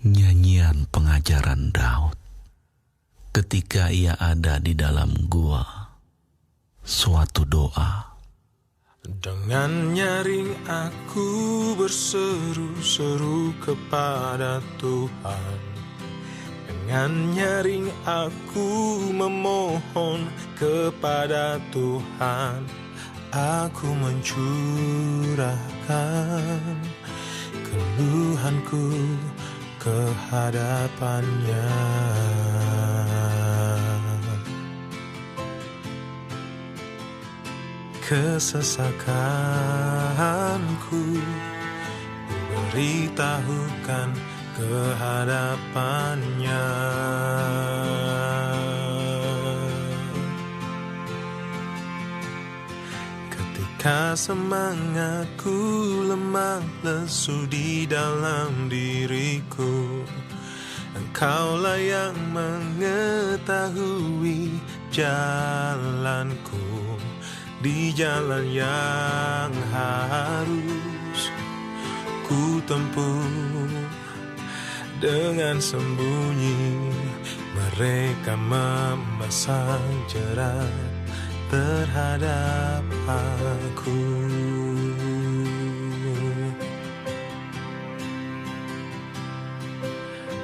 Nyanyian pengajaran Daud ketika ia ada di dalam gua. Suatu doa. Dengan nyaring aku berseru-seru kepada Tuhan. Dengan nyaring aku memohon kepada Tuhan. Aku mencurahkan keluhanku kehadapannya. Kesesakanku beritahukan kehadapannya. Ketika semangatku lemah lesu di dalam diriku, Engkaulah yang mengetahui jalanku, di jalan yang harus ku tempuh. Dengan sembunyi mereka memasang jerat terhadap aku.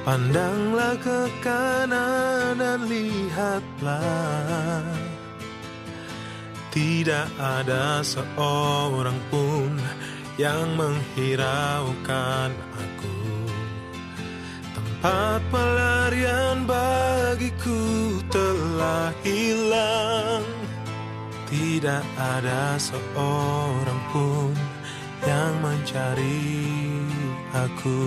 Pandanglah ke kanan dan lihatlah, tidak ada seorang pun yang menghiraukan aku. Tempat pelarian bagiku telah hilang. Tidak ada seorang pun yang mencari aku.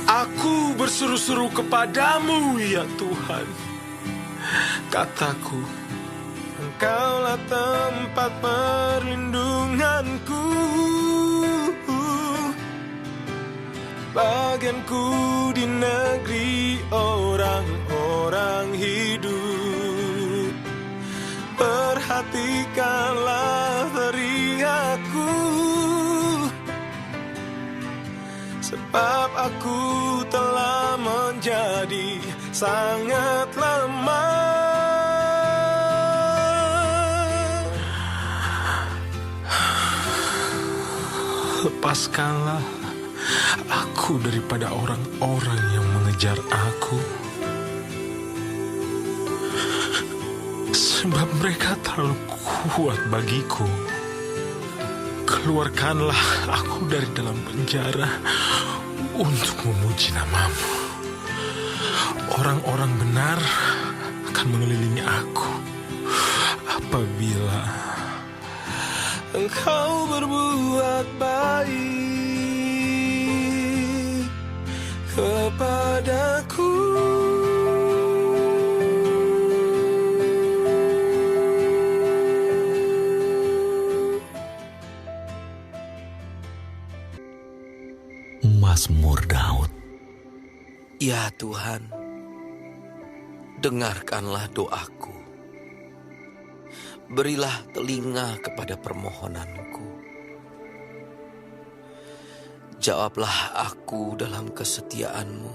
Aku berseru-seru kepadamu, ya Tuhan. Kataku, Engkaulah tempat perlindunganku. Bagianku di negeri orang-orang hidup. Perhatikanlah teriakku, sebab aku telah menjadi sangat lemah. Lepaskanlah aku daripada orang-orang yang mengejar aku, sebab mereka terlalu kuat bagiku. Keluarkanlah aku dari dalam penjara untuk memuji nama-Mu. Orang-orang benar akan mengelilingi aku apabila Engkau berbuat baik kepadaku. Mazmur Daud. Ya Tuhan, dengarkanlah doaku. Berilah telinga kepada permohonanku. Jawablah aku dalam kesetiaan-Mu,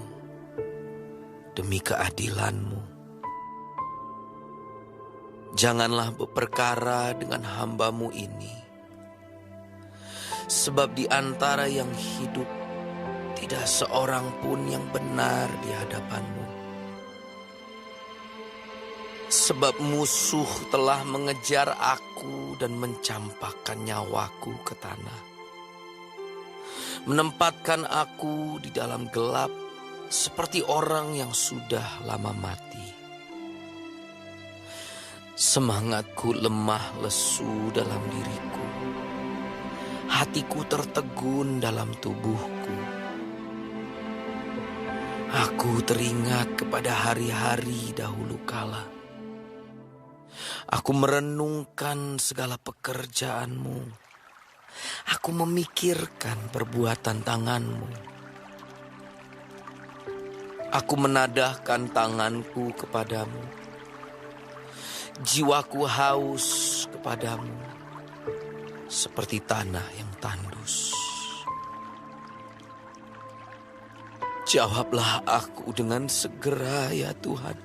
demi keadilan-Mu. Janganlah berperkara dengan hamba-Mu ini, sebab di antara yang hidup tidak seorang pun yang benar di hadapan-Mu. Sebab musuh telah mengejar aku dan mencampakkan nyawaku ke tanah. Menempatkan aku di dalam gelap seperti orang yang sudah lama mati. Semangatku lemah lesu dalam diriku. Hatiku tertegun dalam tubuhku. Aku teringat kepada hari-hari dahulu kala. Aku merenungkan segala pekerjaan-Mu. Aku memikirkan perbuatan tangan-Mu. Aku menadahkan tanganku kepadamu. Jiwaku haus kepadamu. seperti tanah yang tandus. Jawablah aku dengan segera ya Tuhan.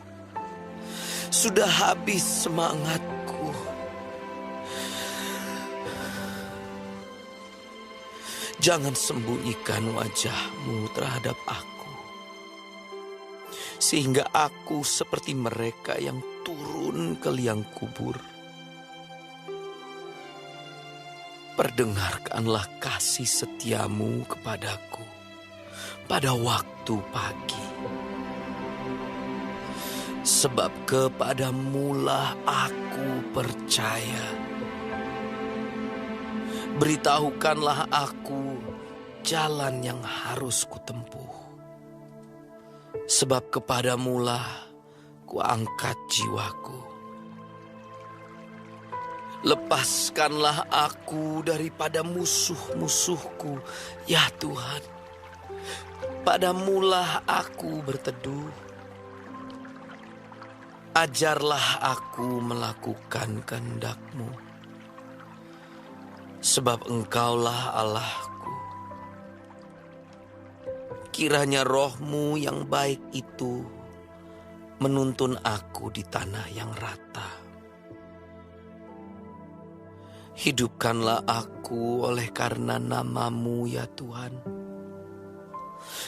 Sudah habis semangatku. Jangan sembunyikan wajah-Mu terhadap aku, sehingga aku seperti mereka yang turun ke liang kubur. Perdengarkanlah kasih setia-Mu kepadaku pada waktu pagi. Sebab kepadamu-lah aku percaya. Beritahukanlah aku jalan yang harus kutempuh. Sebab kepadamu-lah kuangkat jiwaku. Lepaskanlah aku daripada musuh-musuhku, ya Tuhan. Padamu-lah aku berteduh. Ajarlah aku melakukan kehendak-Mu. Sebab Engkaulah Allahku. Kiranya Roh-Mu yang baik itu menuntun aku di tanah yang rata. Hidupkanlah aku oleh karena nama-Mu ya Tuhan.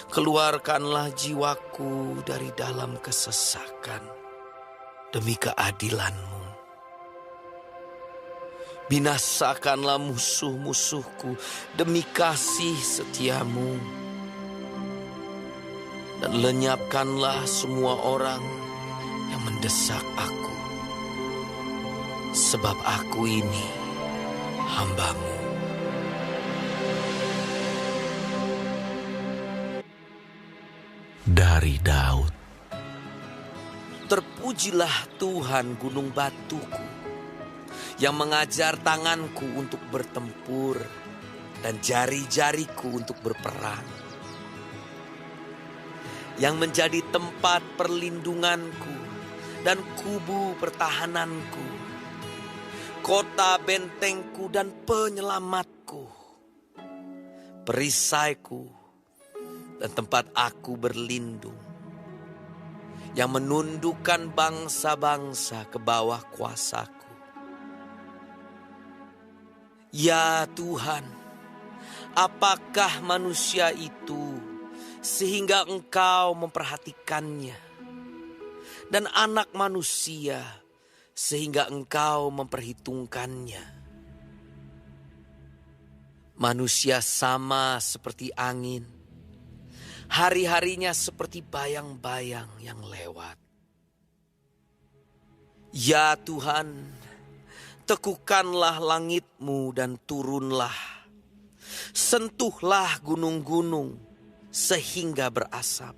Keluarkanlah jiwaku dari dalam kesesakan demi keadilan-Mu. Binasakanlah musuh-musuhku demi kasih setia-Mu. Dan lenyapkanlah semua orang yang mendesak aku. Sebab aku ini hamba-Mu. Dari Daud. Terpujilah Tuhan gunung batuku, yang mengajar tanganku untuk bertempur dan jari-jariku untuk berperang. Yang menjadi tempat perlindunganku dan kubu pertahananku, kota bentengku dan penyelamatku, perisaiku dan tempat aku berlindung, yang menundukkan bangsa-bangsa ke bawah kuasaku. Ya Tuhan, apakah manusia itu sehingga Engkau memperhatikannya, dan anak manusia sehingga Engkau memperhitungkannya? Manusia sama seperti angin, hari-harinya seperti bayang-bayang yang lewat. Ya Tuhan, tekukanlah langit-Mu dan turunlah. Sentuhlah gunung-gunung sehingga berasap.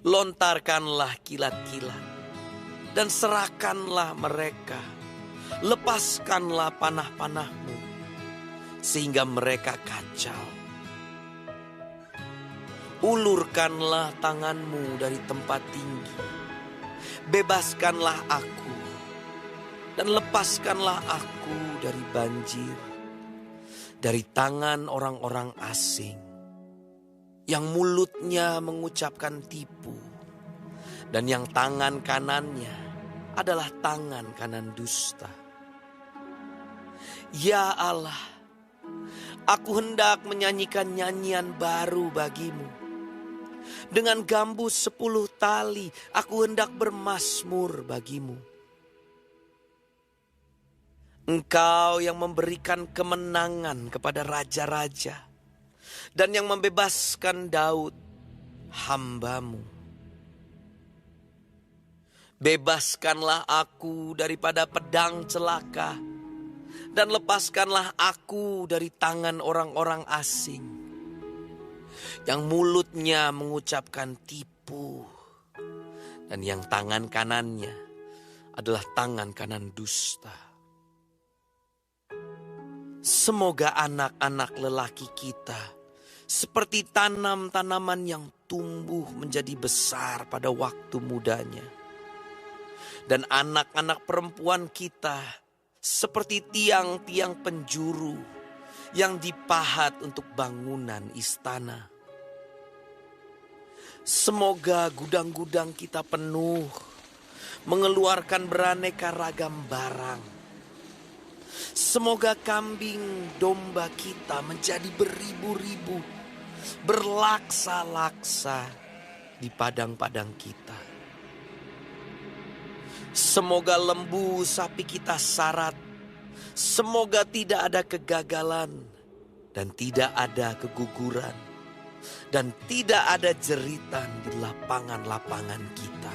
Lontarkanlah kilat-kilat dan serahkanlah mereka. Lepaskanlah panah-panah-Mu sehingga mereka kacau. Ulurkanlah tangan-Mu dari tempat tinggi. Bebaskanlah aku dan lepaskanlah aku dari banjir, dari tangan orang-orang asing yang mulutnya mengucapkan tipu dan yang tangan kanannya adalah tangan kanan dusta. Ya Allah, aku hendak menyanyikan nyanyian baru bagimu. Dengan gambus 10 tali aku hendak bermazmur bagimu. Engkau yang memberikan kemenangan kepada raja-raja dan yang membebaskan Daud, hamba-Mu. Bebaskanlah aku daripada pedang celaka dan lepaskanlah aku dari tangan orang-orang asing yang mulutnya mengucapkan tipu dan yang tangan kanannya adalah tangan kanan dusta. Semoga anak-anak lelaki kita seperti tanam-tanaman yang tumbuh menjadi besar pada waktu mudanya. Dan anak-anak perempuan kita seperti tiang-tiang penjuru yang dipahat untuk bangunan istana. Semoga gudang-gudang kita penuh, mengeluarkan beraneka ragam barang. Semoga kambing domba kita menjadi beribu-ribu, berlaksa-laksa di padang-padang kita. Semoga lembu sapi kita sarat, semoga tidak ada kegagalan dan tidak ada keguguran. Dan tidak ada jeritan di lapangan-lapangan kita.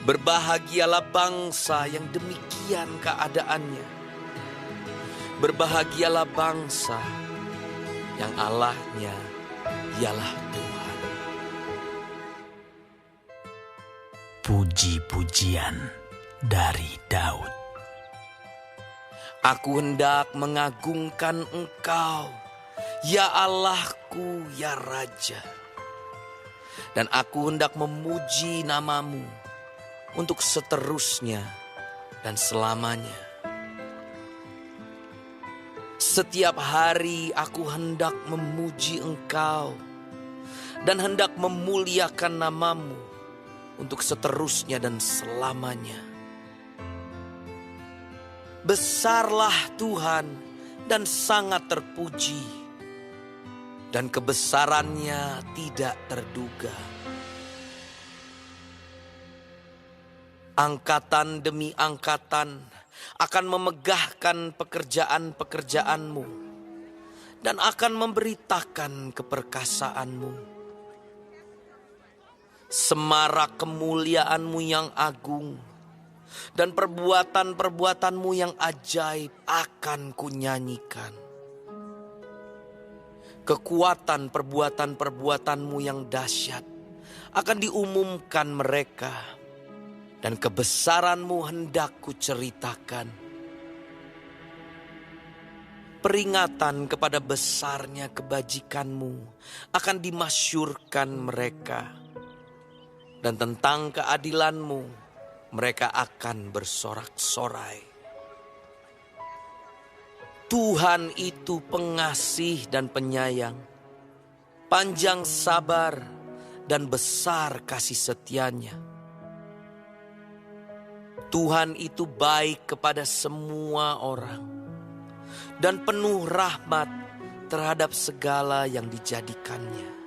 Berbahagialah bangsa yang demikian keadaannya. Berbahagialah bangsa yang Allahnya ialah Tuhan. Puji-pujian dari Daud. Aku hendak mengagungkan Engkau, ya Allahku, ya Raja. Dan aku hendak memuji nama-Mu untuk seterusnya dan selamanya. Setiap hari aku hendak memuji Engkau dan hendak memuliakan nama-Mu untuk seterusnya dan selamanya. Besarlah Tuhan dan sangat terpuji, dan kebesarannya tidak terduga. Angkatan demi angkatan akan memegahkan pekerjaan-pekerjaan-Mu dan akan memberitakan keperkasaanmu. Semarak kemuliaan-Mu yang agung dan perbuatan-perbuatan-Mu yang ajaib akan kunyanyikan. Kekuatan perbuatan-perbuatan-Mu yang dahsyat akan diumumkan mereka, dan kebesaran-Mu hendak kuceritakan. Peringatan kepada besarnya kebajikan-Mu akan dimasyurkan mereka, dan tentang keadilan-Mu mereka akan bersorak-sorai. Tuhan itu pengasih dan penyayang, panjang sabar dan besar kasih setianya. Tuhan itu baik kepada semua orang dan penuh rahmat terhadap segala yang dijadikannya.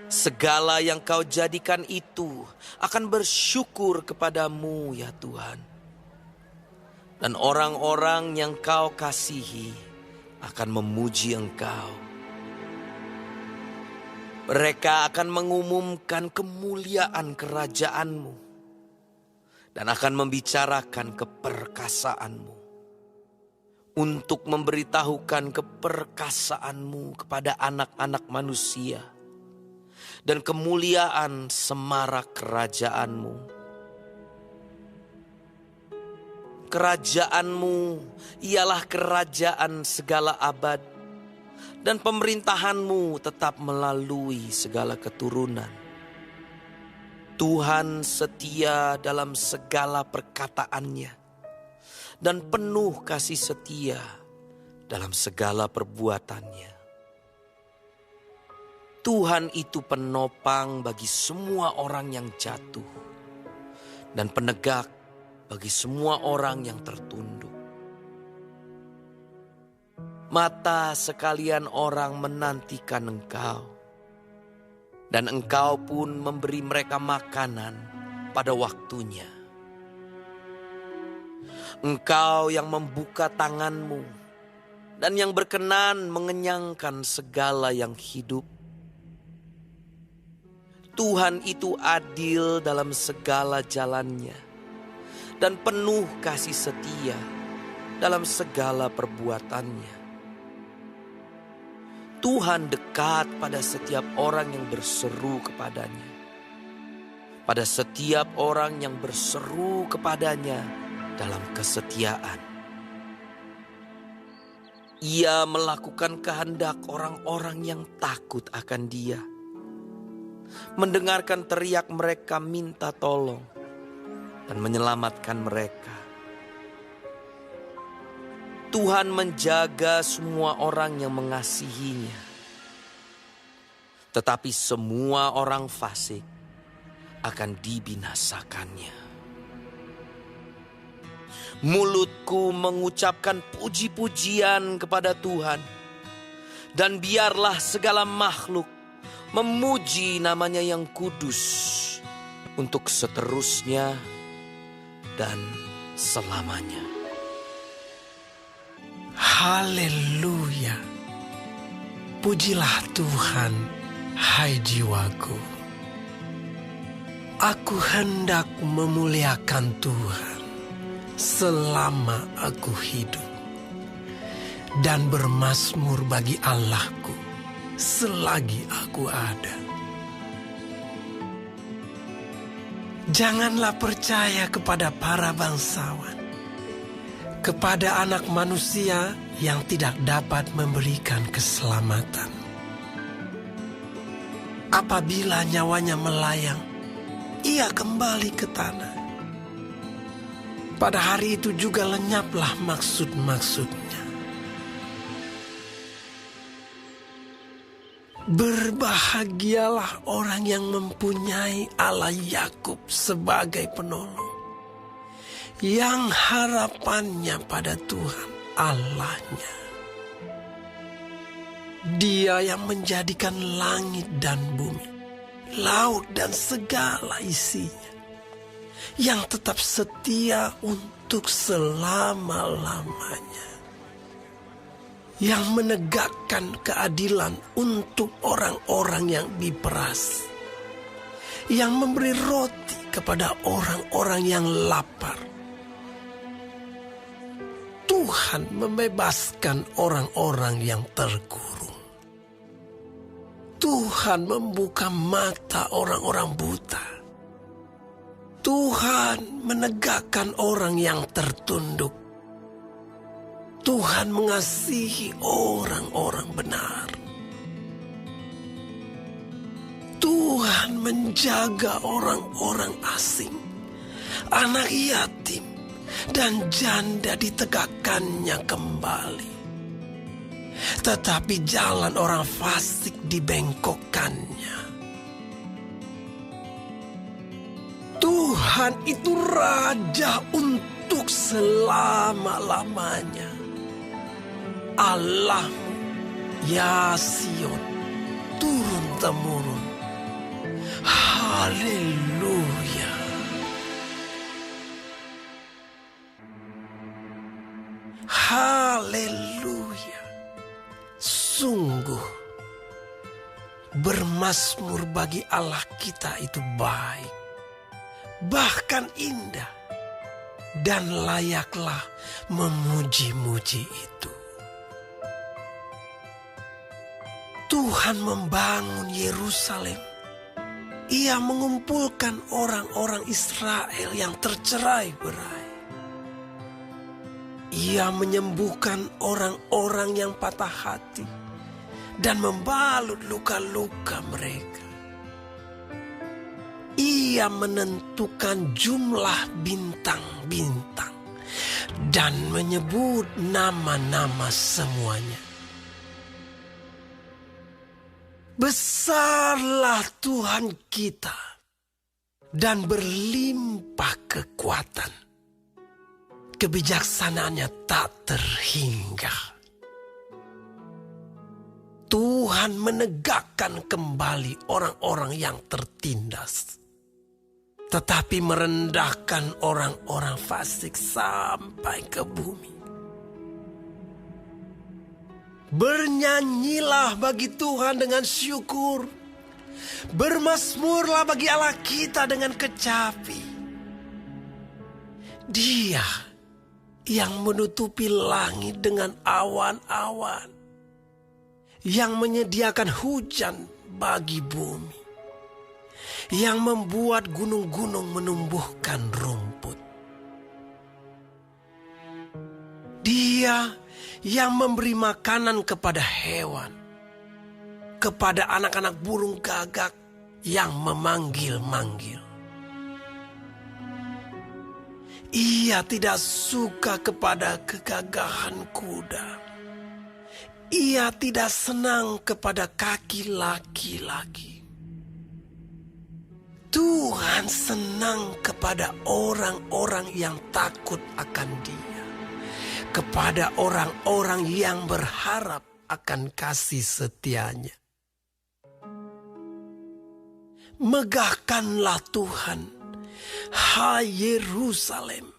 Segala yang Kau jadikan itu akan bersyukur kepadamu, ya Tuhan. Dan orang-orang yang Kau kasihi akan memuji Engkau. Mereka akan mengumumkan kemuliaan kerajaan-Mu dan akan membicarakan keperkasaan-Mu, untuk memberitahukan keperkasaan-Mu kepada anak-anak manusia dan kemuliaan semarak kerajaan-Mu. Kerajaan-Mu ialah kerajaan segala abad, dan pemerintahan-Mu tetap melalui segala keturunan. Tuhan setia dalam segala perkataannya, dan penuh kasih setia dalam segala perbuatannya. Tuhan itu penopang bagi semua orang yang jatuh, dan penegak bagi semua orang yang tertunduk. Mata sekalian orang menantikan Engkau, dan Engkau pun memberi mereka makanan pada waktunya. Engkau yang membuka tangan-Mu dan yang berkenan mengenyangkan segala yang hidup. Tuhan itu adil dalam segala jalannya dan penuh kasih setia dalam segala perbuatannya. Tuhan dekat pada setiap orang yang berseru kepadanya, pada setiap orang yang berseru kepadanya dalam kesetiaan. Ia melakukan kehendak orang-orang yang takut akan Dia, mendengarkan teriak mereka minta tolong, dan menyelamatkan mereka. Tuhan menjaga semua orang yang mengasihinya, tetapi semua orang fasik akan dibinasakannya. Mulutku mengucapkan puji-pujian kepada Tuhan, dan biarlah segala makhluk memuji namanya yang kudus untuk seterusnya dan selamanya. Haleluya. Pujilah Tuhan, hai jiwaku. Aku hendak memuliakan Tuhan selama aku hidup, dan bermazmur bagi Allahku selagi aku ada. Janganlah percaya kepada para bangsawan, kepada anak manusia yang tidak dapat memberikan keselamatan. Apabila nyawanya melayang, ia kembali ke tanah. Pada hari itu juga lenyaplah maksud-maksudnya. Berbahagialah orang yang mempunyai Allah Yakub sebagai penolong, yang harapannya pada Tuhan Allahnya. Dia yang menjadikan langit dan bumi, laut dan segala isinya, yang tetap setia untuk selama-lamanya, yang menegakkan keadilan untuk orang-orang yang diperas, yang memberi roti kepada orang-orang yang lapar. Tuhan membebaskan orang-orang yang terkurung. Tuhan membuka mata orang-orang buta. Tuhan menegakkan orang yang tertunduk. Tuhan mengasihi orang-orang benar. Tuhan menjaga orang-orang asing, anak yatim, dan janda ditegakkannya kembali. Tetapi jalan orang fasik dibengkokkannya. Tuhan itu raja untuk selama-lamanya. Allahmu, ya Sion, turun-temurun. Haleluya. Haleluya. Sungguh bermazmur bagi Allah kita itu baik, bahkan indah, dan layaklah memuji-muji itu. Tuhan membangun Yerusalem. Ia mengumpulkan orang-orang Israel yang tercerai-berai. Ia menyembuhkan orang-orang yang patah hati dan membalut luka-luka mereka. Ia menentukan jumlah bintang-bintang dan menyebut nama-nama semuanya. Besarlah Tuhan kita dan berlimpah kekuatan. Kebijaksanaannya tak terhingga. Tuhan menegakkan kembali orang-orang yang tertindas, tetapi merendahkan orang-orang fasik sampai ke bumi. Bernyanyilah bagi Tuhan dengan syukur. Bermazmurlah bagi Allah kita dengan kecapi. Dia yang menutupi langit dengan awan-awan, yang menyediakan hujan bagi bumi, yang membuat gunung-gunung menumbuhkan rumput. Dia yang memberi makanan kepada hewan, kepada anak-anak burung gagak yang memanggil-manggil. Ia tidak suka kepada kegagahan kuda. Ia tidak senang kepada kaki laki-laki. Tuhan senang kepada orang-orang yang takut akan Dia, kepada orang-orang yang berharap akan kasih setianya. Megahkanlah Tuhan, hai Yerusalem.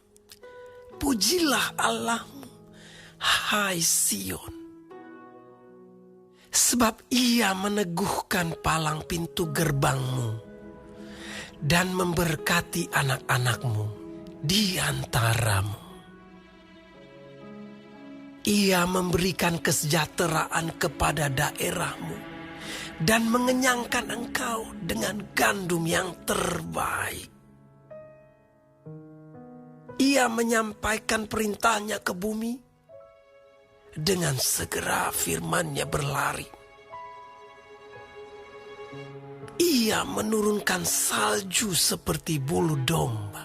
Pujilah Allahmu, hai Sion. Sebab Ia meneguhkan palang pintu gerbangmu dan memberkati anak-anakmu di antaramu. Ia memberikan kesejahteraan kepada daerahmu dan mengenyangkan engkau dengan gandum yang terbaik. Ia menyampaikan perintahnya ke bumi, dengan segera firman-Nya berlari. Ia menurunkan salju seperti bulu domba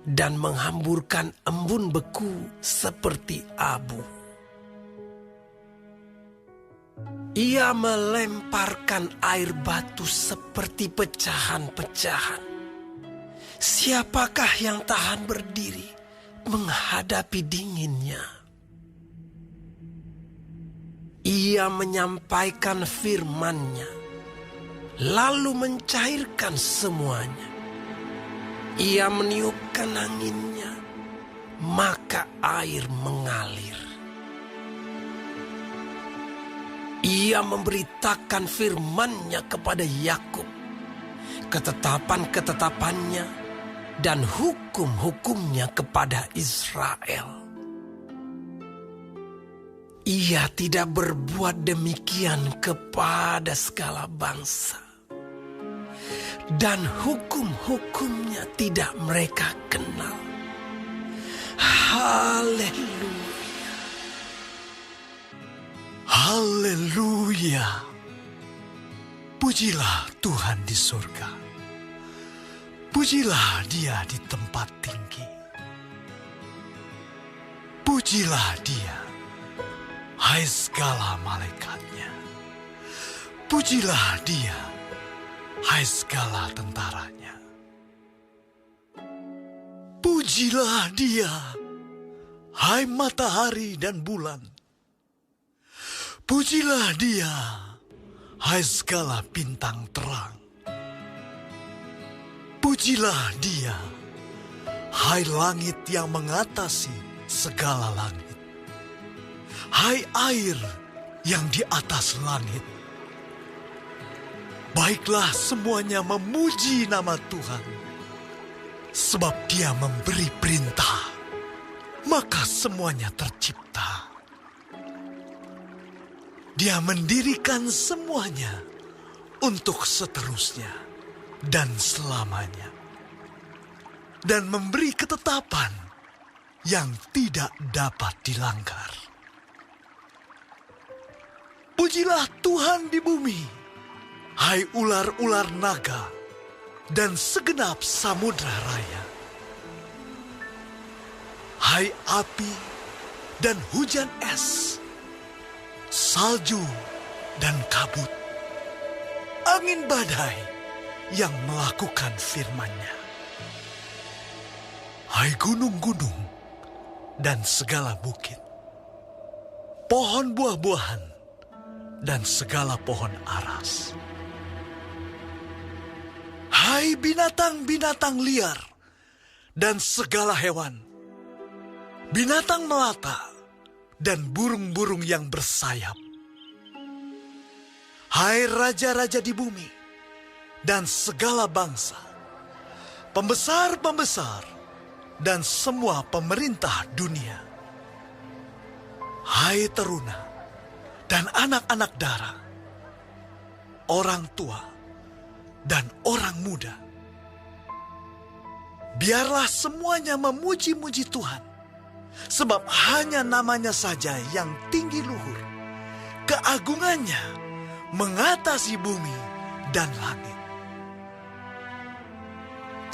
dan menghamburkan embun beku seperti abu. Ia melemparkan air batu seperti pecahan-pecahan. Siapakah yang tahan berdiri menghadapi dinginnya? Ia menyampaikan firman-Nya, lalu mencairkan semuanya. Ia meniupkan anginnya, maka air mengalir. Ia memberitakan firman-Nya kepada Yakub, ketetapan-ketetapannya dan hukum-hukumnya kepada Israel. Ia tidak berbuat demikian kepada segala bangsa, dan hukum-hukumnya tidak mereka kenal. Haleluya. Haleluya. Pujilah Tuhan di surga. Pujilah Dia di tempat tinggi. Pujilah Dia, hai segala malaikat-Nya. Pujilah Dia, hai segala tentaranya. Pujilah Dia, hai matahari dan bulan. Pujilah Dia, hai segala bintang terang. Pujilah Dia, hai langit yang mengatasi segala langit. Hai air yang di atas langit. Baiklah semuanya memuji nama Tuhan. Sebab Dia memberi perintah, maka semuanya tercipta. Dia mendirikan semuanya untuk seterusnya dan selamanya. Dan memberi ketetapan yang tidak dapat dilanggar. Pujilah Tuhan di bumi, hai ular-ular naga dan segenap samudra raya. Hai api dan hujan es, salju dan kabut, angin badai yang melakukan firman-Nya. Hai gunung-gunung dan segala bukit, pohon buah-buahan dan segala pohon aras. Hai binatang-binatang liar dan segala hewan, binatang melata dan burung-burung yang bersayap. Hai raja-raja di bumi dan segala bangsa, pembesar-pembesar dan semua pemerintah dunia. Hai teruna dan anak-anak dara, orang tua dan orang muda. Biarlah semuanya memuji-muji Tuhan, sebab hanya namanya saja yang tinggi luhur. Keagungannya mengatasi bumi dan langit.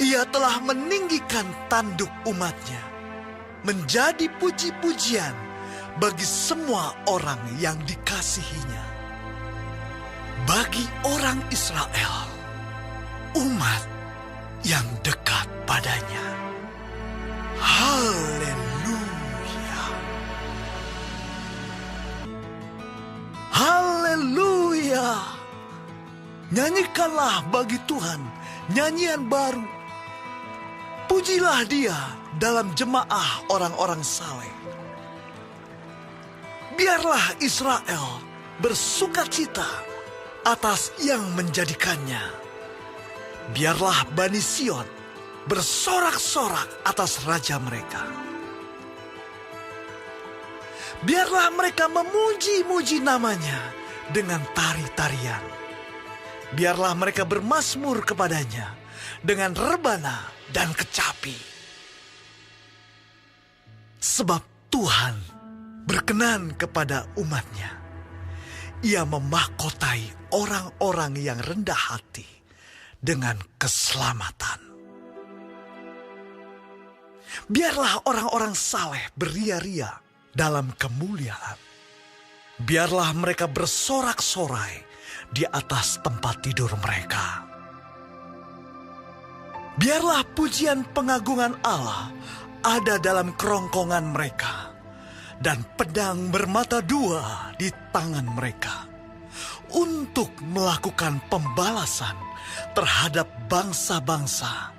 Ia telah meninggikan tanduk umatnya, menjadi puji-pujian bagi semua orang yang dikasihinya. Bagi orang Israel, umat yang dekat padanya. Haleluya. Haleluya. Nyanyikanlah bagi Tuhan nyanyian baru. Pujilah Dia dalam jemaah orang-orang saleh. Biarlah Israel bersukacita atas yang menjadikannya. Biarlah Bani Sion bersorak-sorak atas raja mereka. Biarlah mereka memuji-muji namanya dengan tari-tarian. Biarlah mereka bermazmur kepadanya dengan rebana dan kecapi. Sebab Tuhan berkenan kepada umatnya. Ia memahkotai orang-orang yang rendah hati dengan keselamatan. Biarlah orang-orang saleh beria-ria dalam kemuliaan. Biarlah mereka bersorak-sorai di atas tempat tidur mereka. Biarlah pujian pengagungan Allah ada dalam kerongkongan mereka, dan pedang bermata dua di tangan mereka, untuk melakukan pembalasan terhadap bangsa-bangsa,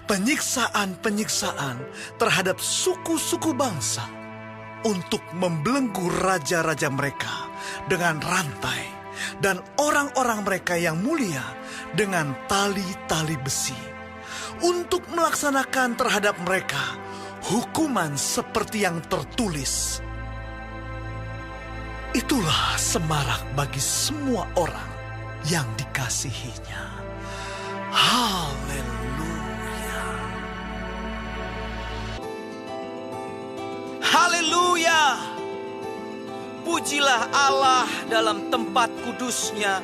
penyiksaan-penyiksaan terhadap suku-suku bangsa, untuk membelenggu raja-raja mereka dengan rantai, dan orang-orang mereka yang mulia dengan tali-tali besi, untuk melaksanakan terhadap mereka hukuman seperti yang tertulis. Itulah semarak bagi semua orang yang dikasihinya. Haleluya. Haleluya. Pujilah Allah dalam tempat kudusnya.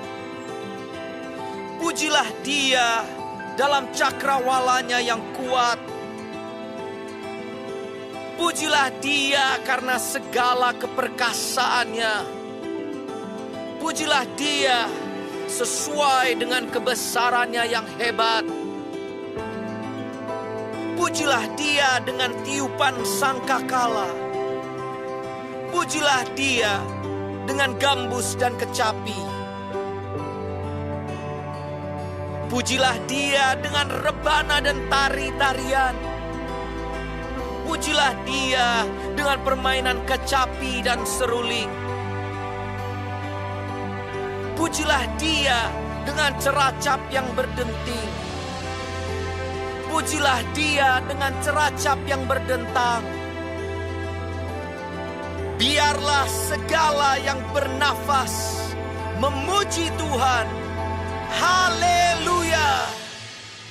Pujilah Dia dalam cakrawalanya yang kuat. Pujilah Dia karena segala keperkasaannya. Pujilah Dia sesuai dengan kebesarannya yang hebat. Pujilah Dia dengan tiupan sangkakala. Pujilah Dia dengan gambus dan kecapi. Pujilah Dia dengan rebana dan tari-tarian. Pujilah Dia dengan permainan kecapi dan seruling. Pujilah Dia dengan ceracap yang berdenting. Pujilah Dia dengan ceracap yang berdentang. Biarlah segala yang bernafas memuji Tuhan. Haleluya.